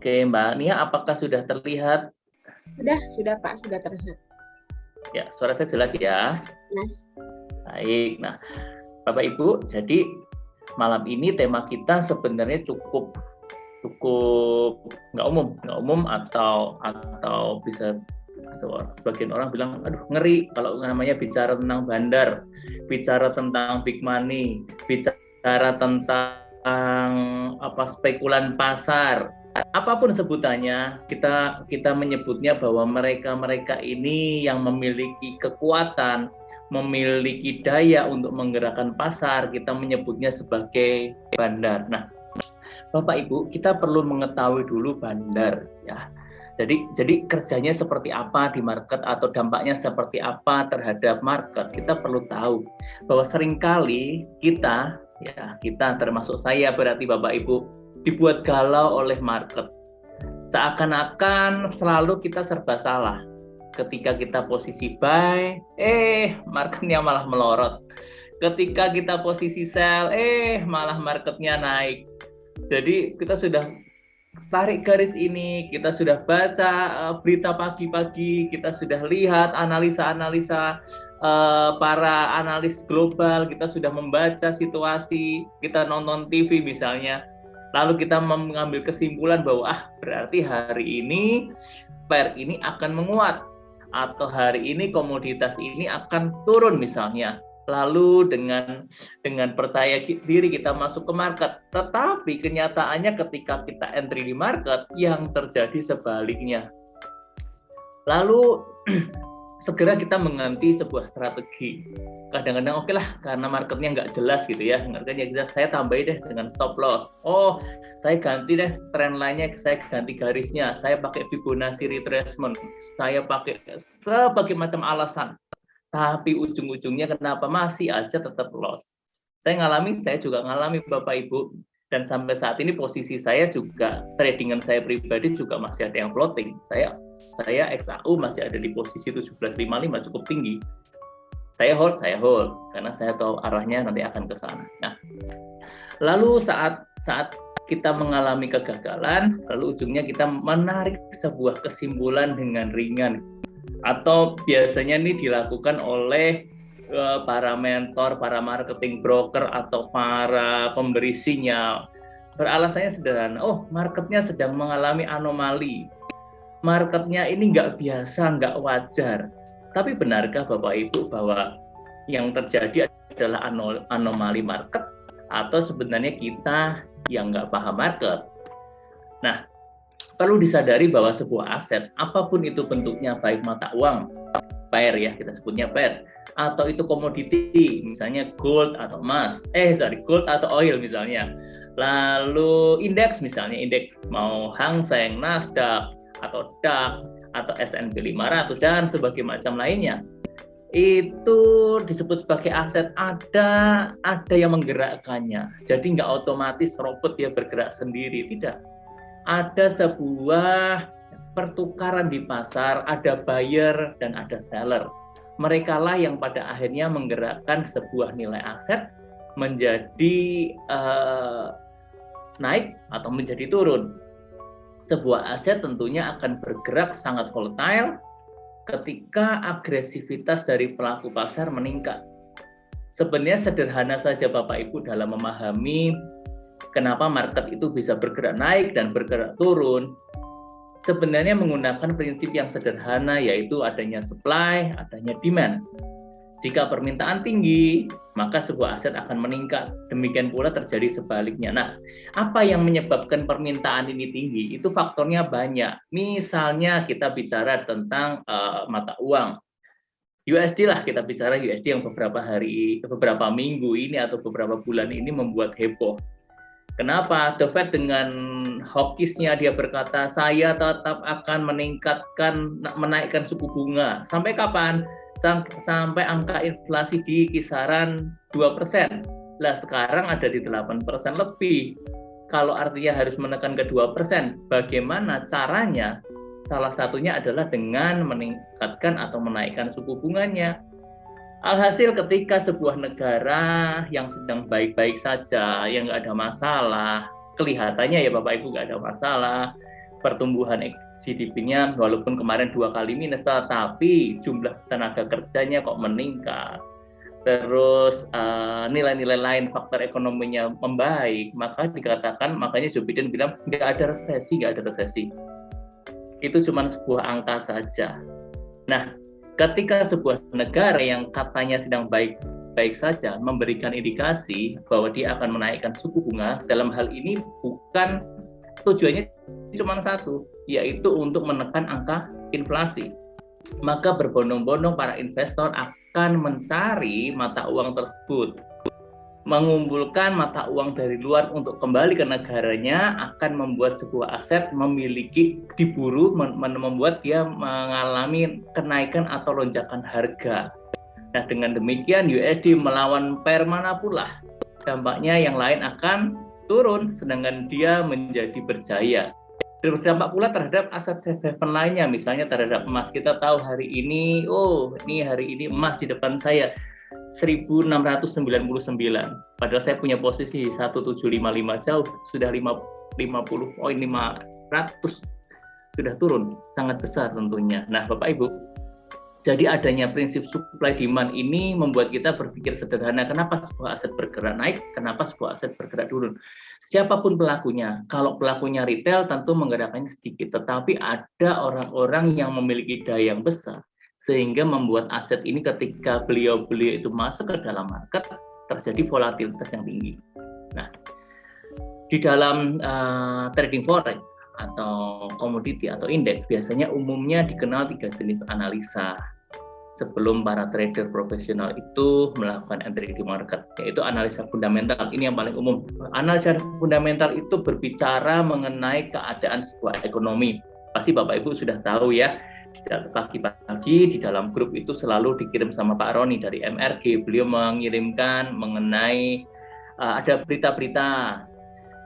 Oke, Mbak Nia, apakah sudah terlihat? Sudah Pak, sudah terlihat. Ya, suara saya jelas ya. Yes. Baik. Nah, Bapak Ibu, jadi malam ini tema kita sebenarnya cukup nggak umum atau bisa sebagian orang bilang, aduh ngeri kalau namanya bicara tentang bandar, bicara tentang big money, bicara tentang spekulan pasar, apapun sebutannya, kita menyebutnya bahwa mereka ini yang memiliki kekuatan, memiliki daya untuk menggerakkan pasar, kita menyebutnya sebagai bandar. Nah, Bapak Ibu, kita perlu mengetahui dulu bandar ya. Jadi kerjanya seperti apa di market atau dampaknya seperti apa terhadap market. Kita perlu tahu bahwa seringkali kita termasuk saya berarti Bapak Ibu dibuat galau oleh market. Seakan-akan selalu kita serba salah. Ketika kita posisi buy, marketnya malah melorot. Ketika kita posisi sell, malah marketnya naik. Jadi kita sudah tarik garis ini, kita sudah baca berita pagi-pagi, kita sudah lihat analisa-analisa para analis global, kita sudah membaca situasi, kita nonton TV misalnya, lalu kita mengambil kesimpulan bahwa berarti hari ini pair ini akan menguat, atau hari ini komoditas ini akan turun misalnya. Lalu dengan percaya diri kita masuk ke market. Tetapi kenyataannya ketika kita entry di market, yang terjadi sebaliknya. Lalu segera kita mengganti sebuah strategi. Kadang-kadang oke lah, karena marketnya nggak jelas gitu ya. Marketnya saya tambahin deh dengan stop loss. Saya ganti deh trend line-nya, saya ganti garisnya. Saya pakai Fibonacci retracement. Saya pakai berbagai macam alasan. Tapi ujung-ujungnya kenapa masih aja tetap loss. Saya juga ngalami Bapak Ibu, dan sampai saat ini posisi saya juga, tradingan saya pribadi juga masih ada yang floating. Saya XAU masih ada di posisi 1755, cukup tinggi. Saya hold karena saya tahu arahnya nanti akan ke sana. Nah, lalu saat kita mengalami kegagalan, lalu ujungnya kita menarik sebuah kesimpulan dengan ringan. Atau biasanya ini dilakukan oleh para mentor, para marketing broker, atau para pemberi sinyal. Beralasannya sederhana, marketnya sedang mengalami anomali. Marketnya ini nggak biasa, nggak wajar. Tapi benarkah Bapak Ibu bahwa yang terjadi adalah anomali market, atau sebenarnya kita yang nggak paham market? Nah, perlu disadari bahwa sebuah aset, apapun itu bentuknya, baik mata uang, pair ya, kita sebutnya pair, atau itu komoditi, misalnya gold atau emas, gold atau oil misalnya, lalu indeks misalnya, indeks mau Hang Seng, Nasdaq, atau DAX, atau S&P 500, dan sebagainya macam lainnya, itu disebut sebagai aset. Ada yang menggerakkannya, jadi nggak otomatis robot dia bergerak sendiri, tidak. Ada sebuah pertukaran di pasar, ada buyer dan ada seller. Mereka lah yang pada akhirnya menggerakkan sebuah nilai aset menjadi naik atau menjadi turun. Sebuah aset tentunya akan bergerak sangat volatile ketika agresivitas dari pelaku pasar meningkat. Sebenarnya sederhana saja Bapak Ibu dalam memahami kenapa market itu bisa bergerak naik dan bergerak turun. Sebenarnya menggunakan prinsip yang sederhana, yaitu adanya supply, adanya demand. Jika permintaan tinggi, maka sebuah aset akan meningkat. Demikian pula terjadi sebaliknya. Nah, apa yang menyebabkan permintaan ini tinggi? Itu faktornya banyak. Misalnya kita bicara tentang mata uang. USD lah, kita bicara USD yang beberapa minggu ini atau beberapa bulan ini membuat heboh. Kenapa? The Fed dengan hawkishnya dia berkata, saya tetap akan menaikkan suku bunga. Sampai kapan? Sampai angka inflasi di kisaran 2%. Lah sekarang ada di 8% lebih. Kalau artinya harus menekan ke 2%, bagaimana caranya? Salah satunya adalah dengan meningkatkan atau menaikkan suku bunganya. Alhasil ketika sebuah negara yang sedang baik-baik saja, yang nggak ada masalah, kelihatannya ya Bapak Ibu nggak ada masalah, pertumbuhan GDP-nya walaupun kemarin 2 kali minus, tapi jumlah tenaga kerjanya kok meningkat. Terus nilai-nilai lain faktor ekonominya membaik, maka dikatakan, makanya Joe Biden bilang nggak ada resesi. Itu cuma sebuah angka saja. Nah, ketika sebuah negara yang katanya sedang baik saja memberikan indikasi bahwa dia akan menaikkan suku bunga, dalam hal ini bukan tujuannya cuma satu, yaitu untuk menekan angka inflasi. Maka berbondong-bondong para investor akan mencari mata uang tersebut, mengumpulkan mata uang dari luar untuk kembali ke negaranya, akan membuat sebuah aset diburu, membuat dia mengalami kenaikan atau lonjakan harga. Nah, dengan demikian USD melawan pair manapun lah, dampaknya yang lain akan turun, sedangkan dia menjadi berjaya. Berdampak pula terhadap aset safe haven lainnya, misalnya terhadap emas. Kita tahu hari ini emas di depan saya 1699, padahal saya punya posisi 1755 jauh, sudah 50 poin 500, sudah turun sangat besar tentunya. Nah, Bapak Ibu, jadi adanya prinsip supply demand ini membuat kita berpikir sederhana, kenapa sebuah aset bergerak naik, kenapa sebuah aset bergerak turun. Siapapun pelakunya, kalau pelakunya retail tentu menggerakkannya sedikit, tetapi ada orang-orang yang memiliki daya yang besar, sehingga membuat aset ini ketika beliau itu masuk ke dalam market, terjadi volatilitas yang tinggi. Nah, di dalam trading forex atau komoditi atau indeks, biasanya umumnya dikenal 3 jenis analisa sebelum para trader profesional itu melakukan entry di market, yaitu analisa fundamental. Ini yang paling umum. Analisa fundamental itu berbicara mengenai keadaan sebuah ekonomi. Pasti Bapak Ibu sudah tahu ya, pagi-pagi di dalam grup itu selalu dikirim sama Pak Roni dari MRG. Beliau mengirimkan mengenai ada berita-berita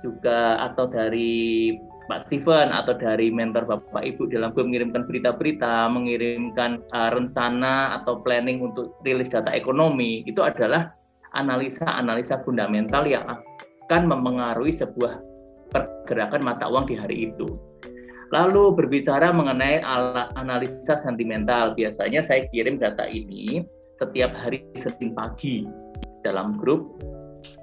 juga, atau dari Pak Steven atau dari mentor Bapak Ibu dalam grup mengirimkan berita-berita, mengirimkan rencana atau planning untuk rilis data ekonomi. Itu adalah analisa fundamental yang akan mempengaruhi sebuah pergerakan mata uang di hari itu. Lalu berbicara mengenai analisa sentimental, biasanya saya kirim data ini setiap hari Senin pagi dalam grup.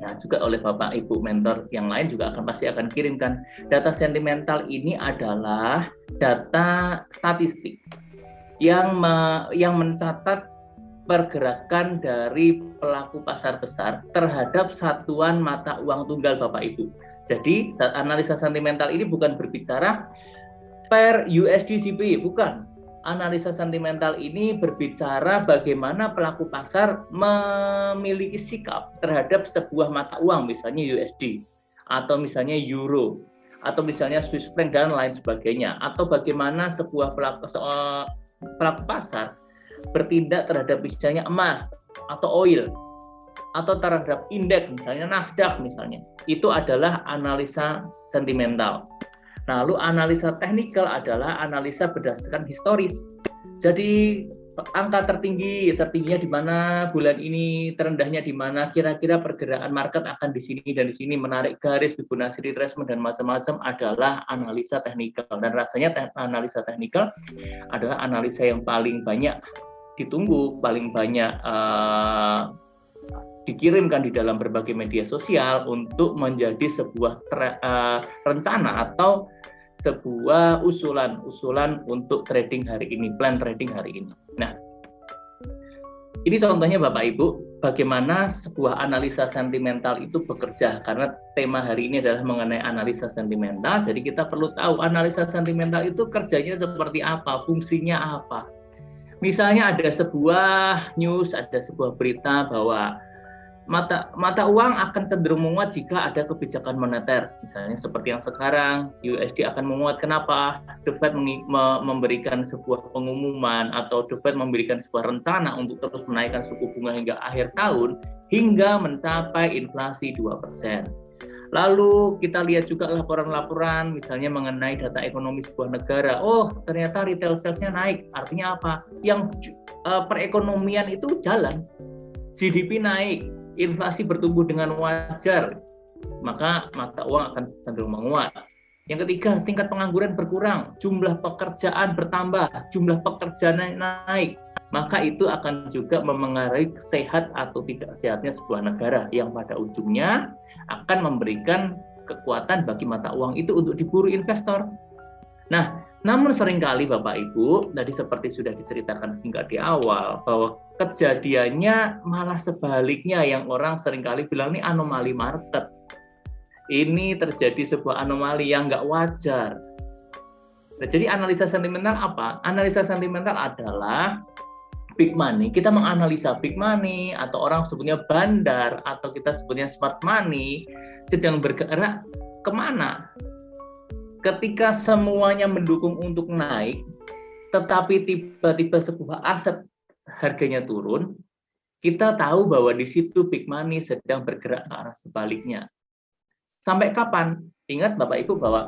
Nah, juga oleh Bapak Ibu mentor yang lain juga pasti akan kirimkan. Data sentimental ini adalah data statistik yang mencatat pergerakan dari pelaku pasar besar terhadap satuan mata uang tunggal Bapak Ibu. Jadi, analisa sentimental ini bukan berbicara per USD GBP, bukan. Analisa sentimental ini berbicara bagaimana pelaku pasar memiliki sikap terhadap sebuah mata uang, misalnya USD, atau misalnya Euro, atau misalnya Swiss franc dan lain sebagainya, atau bagaimana sebuah pelaku pasar bertindak terhadap misalnya emas atau oil, atau terhadap indeks misalnya Nasdaq misalnya. Itu adalah analisa sentimental. Lalu analisa teknikal adalah analisa berdasarkan historis. Jadi angka tertingginya di mana bulan ini, terendahnya di mana, kira-kira pergerakan market akan di sini dan di sini, menarik garis, Fibonacci retracement dan macam-macam adalah analisa teknikal. Dan rasanya analisa teknikal adalah analisa yang paling banyak ditunggu, paling banyak dikirimkan di dalam berbagai media sosial untuk menjadi sebuah rencana atau sebuah usulan untuk trading hari ini, plan trading hari ini. Nah, ini contohnya Bapak Ibu, bagaimana sebuah analisa sentimental itu bekerja, karena tema hari ini adalah mengenai analisa sentimental, jadi kita perlu tahu analisa sentimental itu kerjanya seperti apa, fungsinya apa. Misalnya ada sebuah news, ada sebuah berita bahwa mata uang akan cenderung menguat jika ada kebijakan moneter. Misalnya seperti yang sekarang, USD akan menguat. Kenapa? The Fed memberikan sebuah pengumuman atau The Fed memberikan sebuah rencana untuk terus menaikkan suku bunga hingga akhir tahun, hingga mencapai inflasi 2%. Lalu kita lihat juga laporan-laporan misalnya mengenai data ekonomi sebuah negara. Oh, ternyata retail sales-nya naik. Artinya apa? Yang perekonomian itu jalan. GDP naik, inflasi bertumbuh dengan wajar, maka mata uang akan cenderung menguat. Yang ketiga, tingkat pengangguran berkurang, jumlah pekerjaan bertambah, jumlah pekerjaan naik. Maka itu akan juga memengaruhi sehat atau tidak sehatnya sebuah negara yang pada ujungnya akan memberikan kekuatan bagi mata uang itu untuk diburu investor. Nah, namun seringkali Bapak Ibu, tadi seperti sudah diceritakan singkat di awal, bahwa kejadiannya malah sebaliknya, yang orang seringkali bilang ini anomali market. Ini terjadi sebuah anomali yang nggak wajar. Nah, jadi analisa sentimental apa? Analisa sentimental adalah big money. Kita menganalisa big money atau orang sebutnya bandar atau kita sebutnya smart money sedang bergerak kemana? Ketika semuanya mendukung untuk naik, tetapi tiba-tiba sebuah aset harganya turun, kita tahu bahwa di situ big money sedang bergerak ke arah sebaliknya. Sampai kapan? Ingat Bapak Ibu bahwa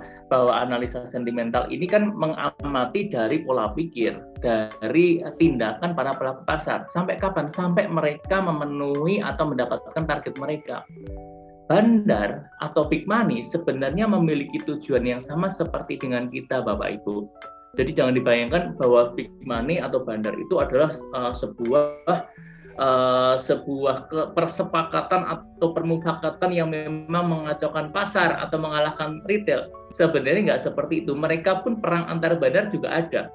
analisa sentimental ini kan mengamati dari pola pikir, dari tindakan para pelaku pasar. Sampai kapan? Sampai mereka memenuhi atau mendapatkan target mereka. Bandar atau big money sebenarnya memiliki tujuan yang sama seperti dengan kita Bapak Ibu. Jadi jangan dibayangkan bahwa big money atau bandar itu adalah sebuah persepakatan atau permufakatan yang memang mengacaukan pasar atau mengalahkan retail. Sebenarnya nggak seperti itu. Mereka pun perang antar bandar juga ada.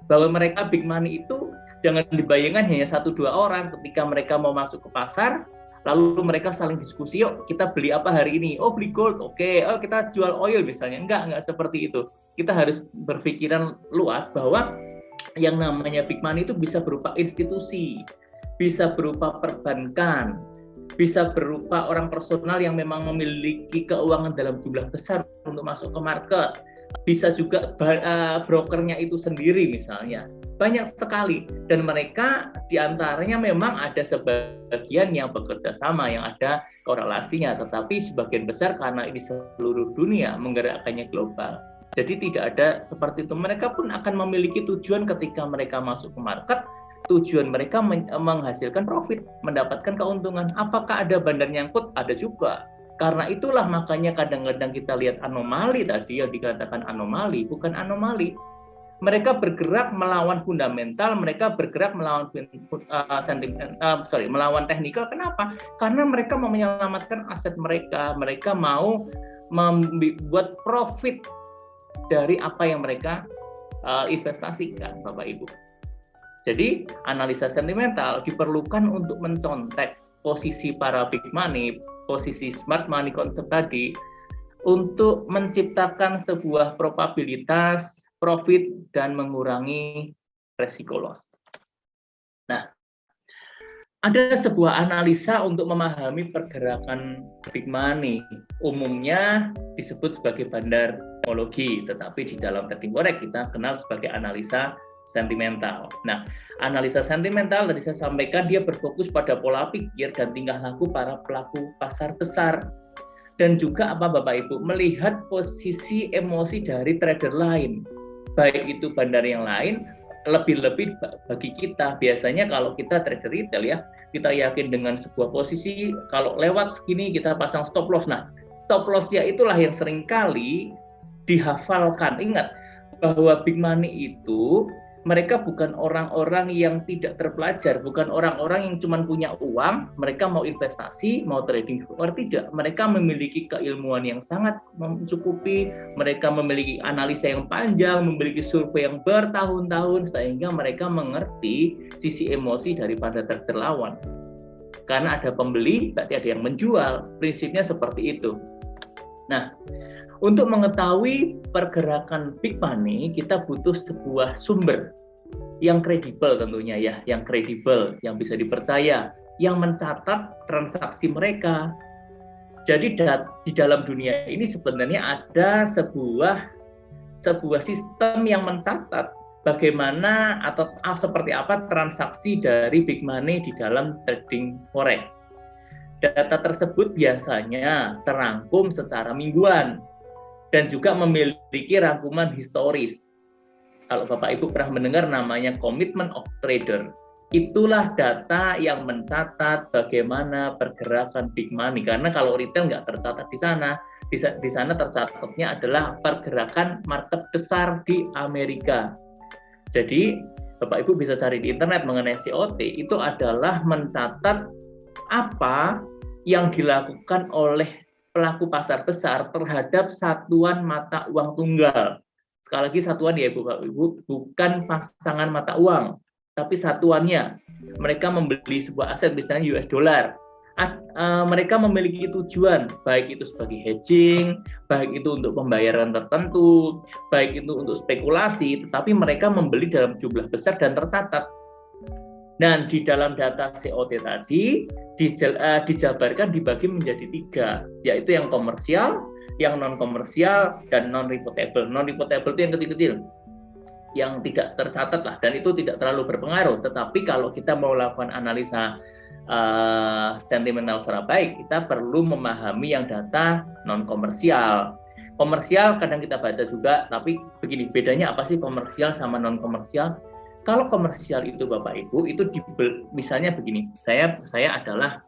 Bahwa mereka big money itu jangan dibayangkan hanya 1-2 orang ketika mereka mau masuk ke pasar, lalu mereka saling diskusi, yuk kita beli apa hari ini? Oh beli gold, oke. Oh kita jual oil misalnya. Enggak seperti itu. Kita harus berpikiran luas bahwa yang namanya big money itu bisa berupa institusi, bisa berupa perbankan, bisa berupa orang personal yang memang memiliki keuangan dalam jumlah besar untuk masuk ke market, bisa juga brokernya itu sendiri misalnya. Banyak sekali, dan mereka diantaranya memang ada sebagian yang bekerja sama, yang ada korelasinya, tetapi sebagian besar karena ini seluruh dunia menggerakkannya global. Jadi tidak ada seperti itu. Mereka pun akan memiliki tujuan ketika mereka masuk ke market. Tujuan mereka menghasilkan profit, mendapatkan keuntungan. Apakah ada bandar nyangkut? Ada juga. Karena itulah makanya kadang-kadang kita lihat anomali tadi yang dikatakan anomali, bukan anomali. Mereka bergerak melawan fundamental, mereka bergerak melawan melawan teknikal. Kenapa? Karena mereka mau menyelamatkan aset mereka, mereka mau membuat profit dari apa yang mereka investasikan, Bapak Ibu. Jadi analisa sentimental diperlukan untuk mencontek posisi para big money, posisi smart money konsep tadi, untuk menciptakan sebuah probabilitas profit dan mengurangi resiko loss. Nah, ada sebuah analisa untuk memahami pergerakan big money. Umumnya disebut sebagai bandarmologi, tetapi di dalam trading forex kita kenal sebagai analisa sentimental. Nah, analisa sentimental tadi saya sampaikan dia berfokus pada pola pikir dan tingkah laku para pelaku pasar besar. Dan juga apa Bapak Ibu, melihat posisi emosi dari trader lain. Baik itu bandar yang lain, lebih-lebih bagi kita. Biasanya kalau kita trader retail ya, kita yakin dengan sebuah posisi, kalau lewat segini kita pasang stop loss. Nah, stop loss-nya itulah yang seringkali dihafalkan. Ingat bahwa big money itu mereka bukan orang-orang yang tidak terpelajar, bukan orang-orang yang cuma punya uang, mereka mau investasi, mau trading, tidak. Mereka memiliki keilmuan yang sangat mencukupi, mereka memiliki analisa yang panjang, memiliki survei yang bertahun-tahun, sehingga mereka mengerti sisi emosi daripada trader lawan. Karena ada pembeli, berarti ada yang menjual, prinsipnya seperti itu. Nah, untuk mengetahui pergerakan big money, kita butuh sebuah sumber yang kredibel tentunya ya, yang kredibel, yang bisa dipercaya, yang mencatat transaksi mereka. Jadi di dalam dunia ini sebenarnya ada sebuah sistem yang mencatat bagaimana atau seperti apa transaksi dari big money di dalam trading forex. Data tersebut biasanya terangkum secara mingguan dan juga memiliki rangkuman historis. Kalau Bapak Ibu pernah mendengar namanya Commitment of Trader, itulah data yang mencatat bagaimana pergerakan big money. Karena kalau retail nggak tercatat di sana, Di sana tercatatnya adalah pergerakan market besar di Amerika. Jadi Bapak Ibu bisa cari di internet mengenai COT, itu adalah mencatat apa yang dilakukan oleh pelaku pasar besar terhadap satuan mata uang tunggal. Sekali lagi satuan ya Bapak Ibu, bukan pasangan mata uang, tapi satuannya. Mereka membeli sebuah aset misalnya US dollar. Mereka memiliki tujuan, baik itu sebagai hedging, baik itu untuk pembayaran tertentu, baik itu untuk spekulasi, tetapi mereka membeli dalam jumlah besar dan tercatat. Dan di dalam data COT tadi dijabarkan dibagi menjadi 3, yaitu yang komersial, yang non-komersial, dan non-reportable. Non-reportable itu yang kecil-kecil, yang tidak tercatat lah, dan itu tidak terlalu berpengaruh. Tetapi kalau kita mau melakukan analisa sentimental secara baik, kita perlu memahami yang data non-komersial. Komersial kadang kita baca juga, tapi begini, bedanya apa sih komersial sama non-komersial? Kalau komersial itu Bapak Ibu, itu misalnya begini, saya adalah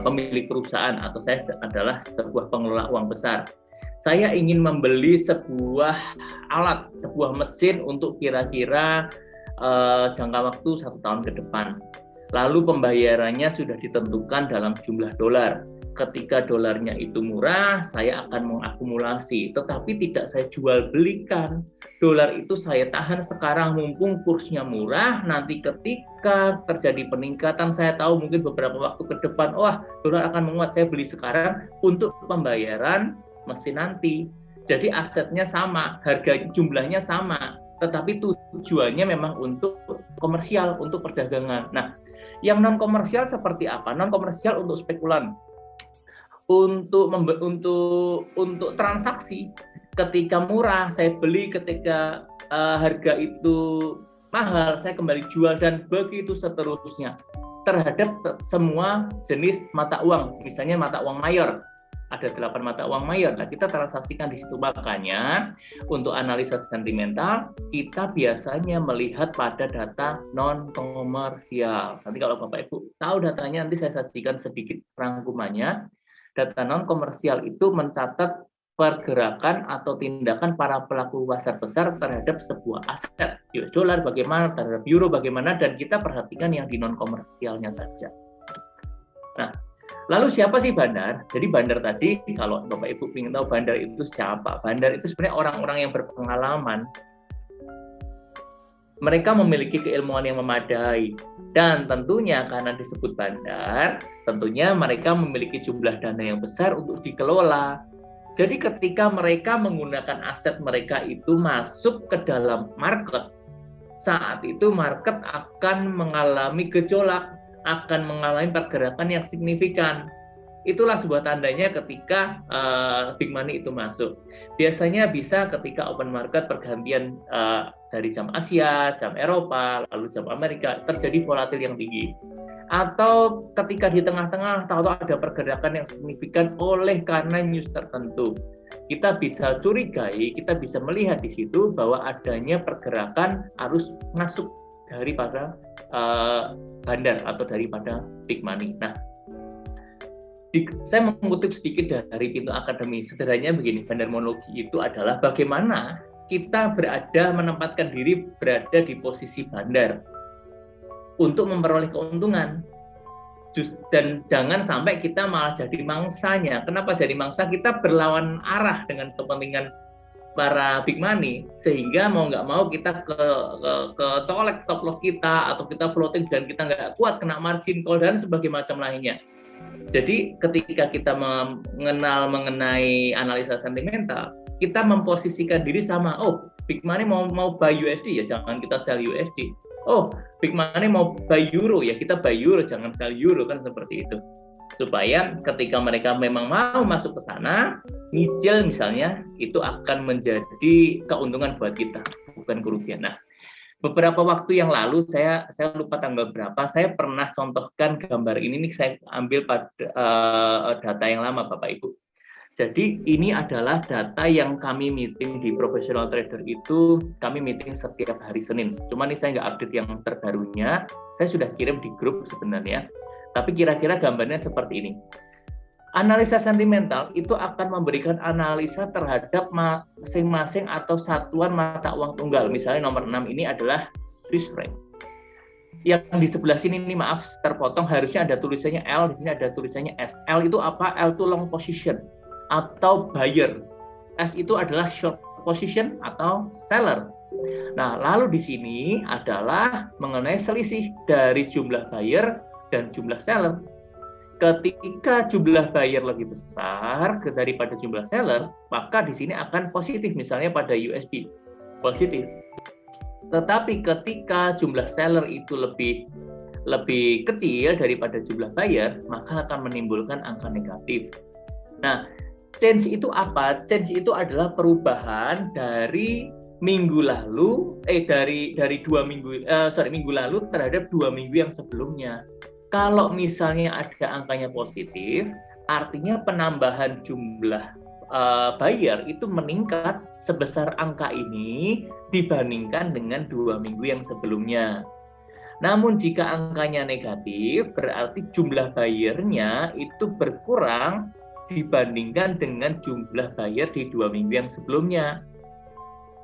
pemilik perusahaan atau saya adalah sebuah pengelola uang besar. Saya ingin membeli sebuah alat, sebuah mesin untuk kira-kira jangka waktu 1 tahun ke depan. Lalu pembayarannya sudah ditentukan dalam jumlah dolar. Ketika dolarnya itu murah, saya akan mengakumulasi. Tetapi tidak saya jual belikan. Dolar itu saya tahan sekarang mumpung kursnya murah. Nanti ketika terjadi peningkatan, saya tahu mungkin beberapa waktu ke depan, wah dolar akan menguat, saya beli sekarang untuk pembayaran mesin nanti. Jadi asetnya sama, harga jumlahnya sama. Tetapi tujuannya memang untuk komersial, untuk perdagangan. Nah, yang non komersial seperti apa? Non komersial untuk spekulan, untuk transaksi. Ketika murah saya beli, ketika harga itu mahal saya kembali jual, dan begitu seterusnya terhadap semua jenis mata uang. Misalnya mata uang mayor, ada 8 mata uang mayor. Nah, kita transaksikan di situ. Makanya untuk analisa sentimental kita biasanya melihat pada data non komersial. Nanti kalau Bapak Ibu tahu datanya, nanti saya sajikan sedikit rangkumannya. Data non komersial itu mencatat pergerakan atau tindakan para pelaku pasar besar terhadap sebuah aset. US dollar bagaimana, terhadap euro bagaimana, dan kita perhatikan yang di non komersialnya saja. Nah, lalu siapa sih bandar? Jadi bandar tadi, kalau Bapak Ibu ingin tahu bandar itu siapa? Bandar itu sebenarnya orang-orang yang berpengalaman. Mereka memiliki keilmuan yang memadai. Dan tentunya karena disebut bandar, tentunya mereka memiliki jumlah dana yang besar untuk dikelola. Jadi ketika mereka menggunakan aset mereka itu masuk ke dalam market, saat itu market akan mengalami gejolak, akan mengalami pergerakan yang signifikan. Itulah sebuah tandanya ketika big money itu masuk. Biasanya bisa ketika open market pergantian dari jam Asia, jam Eropa, lalu jam Amerika, terjadi volatil yang tinggi. Atau ketika di tengah-tengah tahu-tahu ada pergerakan yang signifikan oleh karena news tertentu. Kita bisa curigai, kita bisa melihat di situ bahwa adanya pergerakan arus masuk daripada bandar atau daripada big money. Nah, saya mengutip sedikit dari Pintu Akademi. Sederhananya begini, bandarmonologi itu adalah bagaimana kita menempatkan diri berada di posisi bandar untuk memperoleh keuntungan. Dan jangan sampai kita malah jadi mangsanya. Kenapa jadi mangsa? Kita berlawan arah dengan kepentingan para big money, sehingga mau nggak mau kita ke colek stop loss kita, atau kita floating dan kita nggak kuat, kena margin call dan sebagainya macam lainnya. Jadi ketika kita mengenai analisa sentimental, kita memposisikan diri sama, oh big money mau buy USD, ya jangan kita sell USD. Oh big money mau buy euro, ya kita buy euro, jangan sell euro, kan seperti itu. Supaya ketika mereka memang mau masuk ke sana, nyicil misalnya, itu akan menjadi keuntungan buat kita, bukan kerugian. Nah, beberapa waktu yang lalu, saya lupa tanggal berapa, saya pernah contohkan gambar ini saya ambil pada data yang lama Bapak Ibu. Jadi ini adalah data yang kami meeting di Professional Trader itu, kami meeting setiap hari Senin. Cuma ini saya nggak update yang terbarunya, saya sudah kirim di grup sebenarnya. Tapi kira-kira gambarnya seperti ini. Analisa sentimental itu akan memberikan analisa terhadap masing-masing atau satuan mata uang tunggal. Misalnya nomor 6 ini adalah Swiss franc. Yang di sebelah sini ini maaf terpotong, harusnya ada tulisannya L, di sini ada tulisannya S. L itu apa? L itu long position atau buyer. S itu adalah short position atau seller. Nah, lalu di sini adalah mengenai selisih dari jumlah buyer dan jumlah seller. Ketika jumlah buyer lebih besar daripada jumlah seller, maka di sini akan positif, misalnya pada USD positif. Tetapi ketika jumlah seller itu lebih kecil daripada jumlah buyer, maka akan menimbulkan angka negatif. Nah, change itu apa? Change itu adalah perubahan dari minggu lalu minggu lalu terhadap 2 minggu yang sebelumnya. Kalau misalnya ada angkanya positif, artinya penambahan jumlah buyer itu meningkat sebesar angka ini dibandingkan dengan 2 minggu yang sebelumnya. Namun jika angkanya negatif, berarti jumlah buyernya itu berkurang dibandingkan dengan jumlah buyer di 2 minggu yang sebelumnya.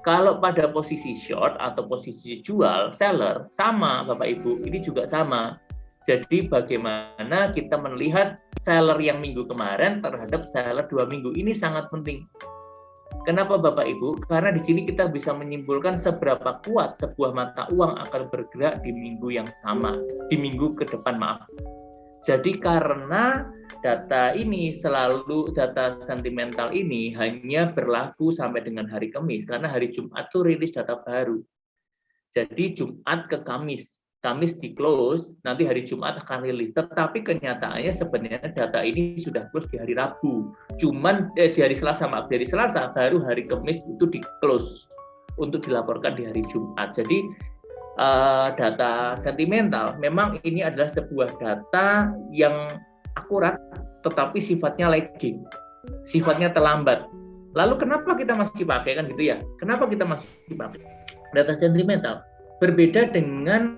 Kalau pada posisi short atau posisi jual, seller, sama Bapak Ibu, ini juga sama. Jadi bagaimana kita melihat seller yang minggu kemarin terhadap seller 2 minggu ini sangat penting. Kenapa Bapak Ibu? Karena di sini kita bisa menyimpulkan seberapa kuat sebuah mata uang akan bergerak di minggu yang sama, di minggu ke depan maaf. Jadi karena data sentimental ini hanya berlaku sampai dengan hari Kamis, karena hari Jumat itu rilis data baru. Jadi Jumat ke Kamis di close, nanti hari Jumat akan rilis. Tetapi kenyataannya sebenarnya data ini sudah close di hari Rabu. Cuman di hari Selasa baru hari Kamis itu di close untuk dilaporkan di hari Jumat. Jadi data sentimental memang ini adalah sebuah data yang akurat, tetapi sifatnya lagging, sifatnya terlambat. Lalu kenapa kita masih pakai kan gitu ya? Kenapa kita masih pakai data sentimental? Berbeda dengan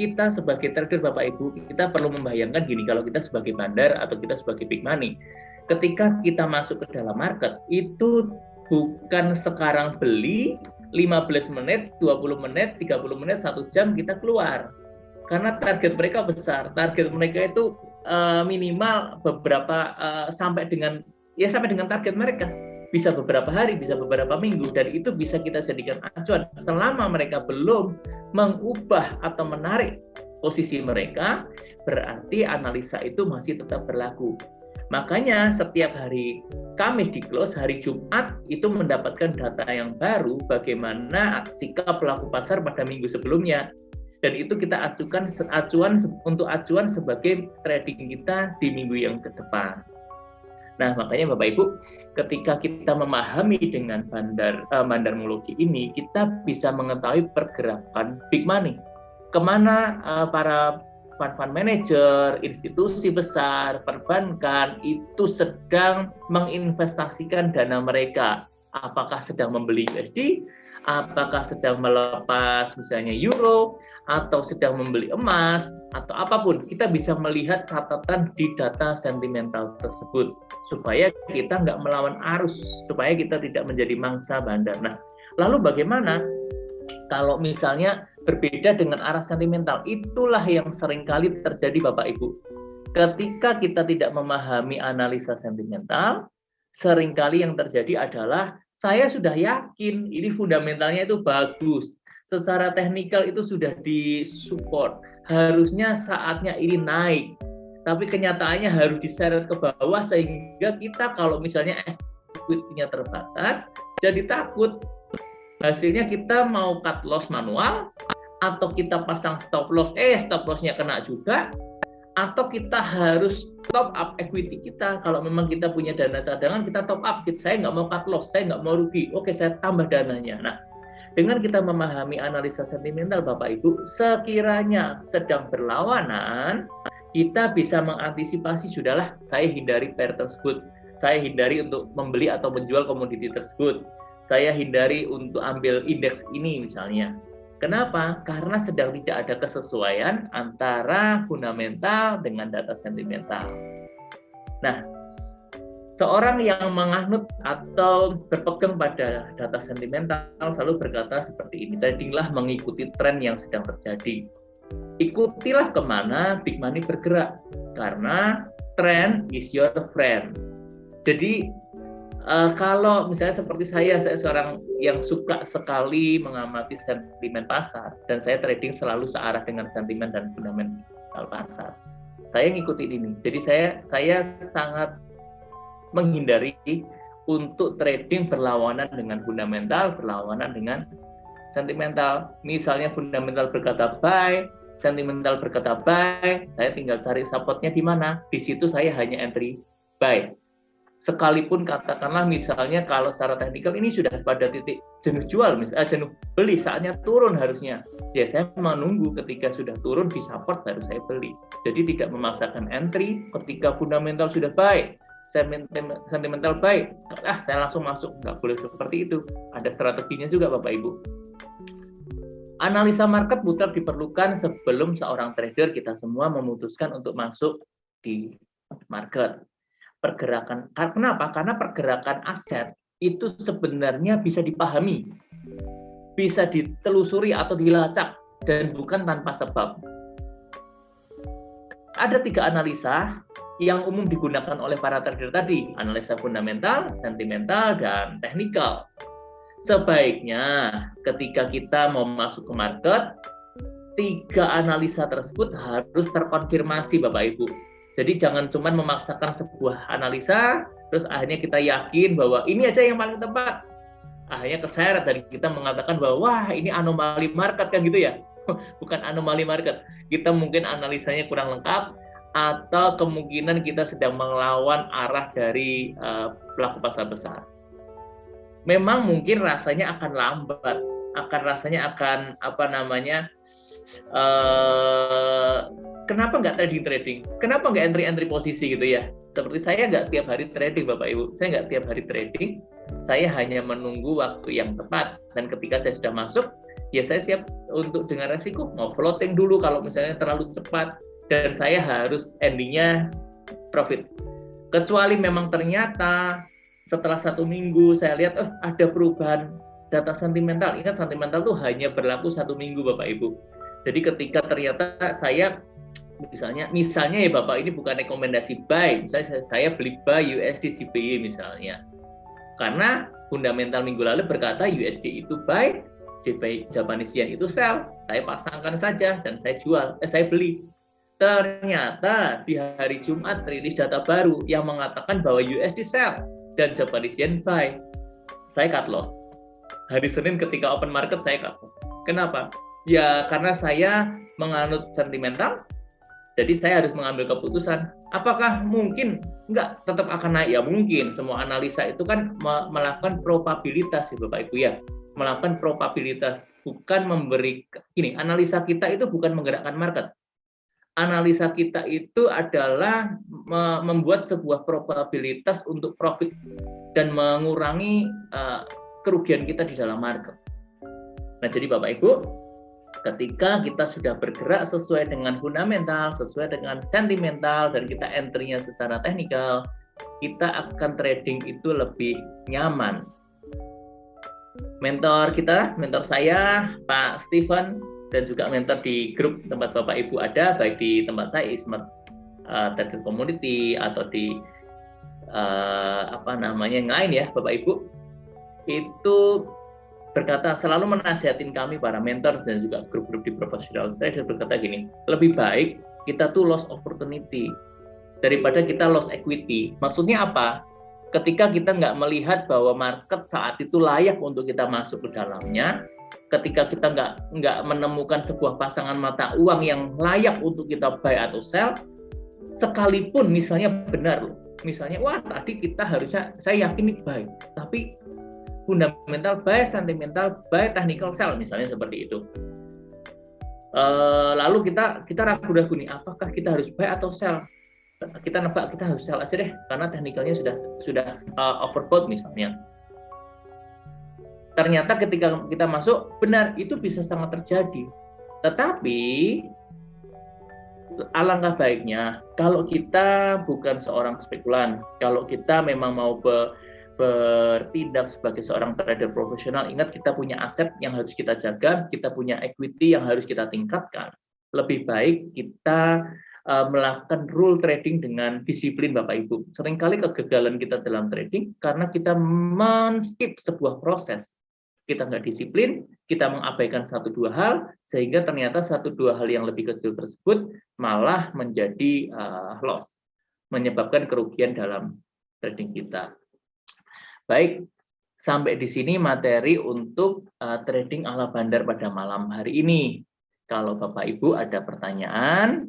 kita sebagai trader Bapak Ibu, kita perlu membayangkan gini, kalau kita sebagai bandar atau kita sebagai big money, ketika kita masuk ke dalam market, itu bukan sekarang beli 15 menit, 20 menit, 30 menit, 1 jam kita keluar. Karena target mereka besar, target mereka itu minimal beberapa sampai dengan target mereka. Bisa beberapa hari, bisa beberapa minggu, dan itu bisa kita jadikan acuan. Selama mereka belum mengubah atau menarik posisi mereka, berarti analisa itu masih tetap berlaku. Makanya setiap hari Kamis di close, hari Jumat itu mendapatkan data yang baru bagaimana sikap pelaku pasar pada minggu sebelumnya. Dan itu kita acuan sebagai trading kita di minggu yang ke depan. Nah, makanya Bapak Ibu, ketika kita memahami dengan bandarmologi ini, kita bisa mengetahui pergerakan big money. Kemana para fund manager, institusi besar, perbankan itu sedang menginvestasikan dana mereka. Apakah sedang membeli USD, apakah sedang melepas misalnya euro, atau sedang membeli emas, atau apapun. Kita bisa melihat catatan di data sentimental tersebut, supaya kita nggak melawan arus, supaya kita tidak menjadi mangsa bandar. Nah, lalu bagaimana kalau misalnya berbeda dengan arah sentimental? Itulah yang seringkali terjadi Bapak Ibu. Ketika kita tidak memahami analisa sentimental, seringkali yang terjadi adalah saya sudah yakin ini fundamentalnya itu bagus, secara teknikal itu sudah disupport, harusnya saatnya ini naik, tapi kenyataannya harus diseret ke bawah, sehingga kita kalau misalnya equity-nya terbatas, jadi takut. Hasilnya kita mau cut loss manual, atau kita pasang stop loss, stop loss-nya kena juga, atau kita harus top up equity kita. Kalau memang kita punya dana cadangan, kita top up. Saya nggak mau cut loss, saya nggak mau rugi, oke saya tambah dananya. Nah, dengan kita memahami analisa sentimental Bapak Ibu, sekiranya sedang berlawanan, kita bisa mengantisipasi, sudahlah saya hindari pair tersebut, saya hindari untuk membeli atau menjual komoditi tersebut, saya hindari untuk ambil indeks ini misalnya. Kenapa? Karena sedang tidak ada kesesuaian antara fundamental dengan data sentimental. Nah, Seorang yang menganut atau berpegang pada data sentimental selalu berkata seperti ini, tradinglah mengikuti tren yang sedang terjadi. Ikutilah kemana big money bergerak, karena trend is your friend. Jadi kalau misalnya seperti saya seorang yang suka sekali mengamati sentimen pasar, dan saya trading selalu searah dengan sentimen dan fundamental pasar. Saya ngikutin ini, jadi saya sangat menghindari untuk trading berlawanan dengan fundamental, berlawanan dengan sentimental. Misalnya fundamental berkata buy, sentimental berkata buy, saya tinggal cari supportnya di mana. Di situ saya hanya entry buy. Sekalipun katakanlah misalnya kalau secara teknikal ini sudah pada titik jenuh jual, jenuh beli, saatnya turun harusnya. Ya saya menunggu ketika sudah turun di support baru saya beli. Jadi tidak memaksakan entry ketika fundamental sudah buy. Sentimental buy, saya langsung masuk, nggak boleh seperti itu. Ada strateginya juga Bapak Ibu. Analisa market mutlak diperlukan sebelum seorang trader kita semua memutuskan untuk masuk di market. Pergerakan, kenapa? Karena pergerakan aset itu sebenarnya bisa dipahami, bisa ditelusuri atau dilacak, dan bukan tanpa sebab. Ada 3 analisa yang umum digunakan oleh para trader tadi, analisa fundamental, sentimental, dan teknikal. Sebaiknya ketika kita mau masuk ke market, 3 analisa tersebut harus terkonfirmasi Bapak Ibu. Jadi jangan cuma memaksakan sebuah analisa, terus akhirnya kita yakin bahwa ini aja yang paling tepat. Akhirnya keseret dan kita mengatakan bahwa wah ini anomali market kan gitu ya. Bukan anomali market. Kita mungkin analisanya kurang lengkap, atau kemungkinan kita sedang melawan arah dari pelaku pasar besar. Memang mungkin rasanya akan lambat, kenapa nggak trading? Kenapa nggak entry posisi gitu ya? Seperti saya nggak tiap hari trading Bapak Ibu, saya nggak tiap hari trading, saya hanya menunggu waktu yang tepat, dan ketika saya sudah masuk, ya saya siap untuk dengan resiko, mau floating dulu kalau misalnya terlalu cepat, dan saya harus endingnya profit. Kecuali memang ternyata setelah 1 minggu saya lihat ada perubahan data sentimental. Ingat sentimental itu hanya berlaku 1 minggu Bapak Ibu. Jadi ketika ternyata saya misalnya ya Bapak, ini bukan rekomendasi buy, misalnya saya beli buy USD JPY misalnya, karena fundamental minggu lalu berkata USD itu buy, Japanese Yen itu sell, saya pasangkan saja dan saya beli. Ternyata di hari Jumat rilis data baru yang mengatakan bahwa USD sell dan Japanese Yen buy. Saya cut loss. Hari Senin ketika open market saya cut loss. Kenapa? Ya karena saya menganut sentimental, jadi saya harus mengambil keputusan. Apakah mungkin enggak tetap akan naik? Ya mungkin. Semua analisa itu kan melakukan probabilitas ya Bapak Ibu ya. Melakukan probabilitas, bukan analisa kita itu bukan menggerakkan market. Analisa kita itu adalah membuat sebuah probabilitas untuk profit dan mengurangi kerugian kita di dalam market. Nah, jadi Bapak Ibu, ketika kita sudah bergerak sesuai dengan fundamental, sesuai dengan sentimental, dan kita entry-nya secara teknikal, kita akan trading itu lebih nyaman. Mentor saya, Pak Steven, dan juga mentor di grup tempat Bapak Ibu ada, baik di tempat saya Ismet Trader Community atau di yang lain ya Bapak Ibu, itu berkata, selalu menasihatin kami para mentor dan juga grup-grup di professional trader, berkata gini, lebih baik kita tuh loss opportunity daripada kita loss equity. Maksudnya apa? Ketika kita nggak melihat bahwa market saat itu layak untuk kita masuk ke dalamnya, ketika kita nggak menemukan sebuah pasangan mata uang yang layak untuk kita buy atau sell, sekalipun misalnya benar, misalnya wah tadi kita harusnya, saya yakin ini buy, tapi fundamental buy, sentimental buy, technical sell misalnya seperti itu. Lalu kita ragu-ragu nih, apakah kita harus buy atau sell? Kita nebak kita harus sell aja deh, karena teknikalnya sudah overbought misalnya. Ternyata ketika kita masuk, benar itu bisa sangat terjadi. Tetapi alangkah baiknya kalau kita bukan seorang spekulan, kalau kita memang mau bertindak sebagai seorang trader profesional, ingat kita punya aset yang harus kita jaga, kita punya equity yang harus kita tingkatkan. Lebih baik kita melakukan rule trading dengan disiplin Bapak Ibu. Seringkali kegagalan kita dalam trading karena kita men-skip sebuah proses. Kita nggak disiplin, kita mengabaikan satu dua hal, sehingga ternyata satu dua hal yang lebih kecil tersebut malah menjadi loss, menyebabkan kerugian dalam trading kita. Baik, sampai di sini materi untuk trading ala bandar pada malam hari ini. Kalau Bapak Ibu ada pertanyaan,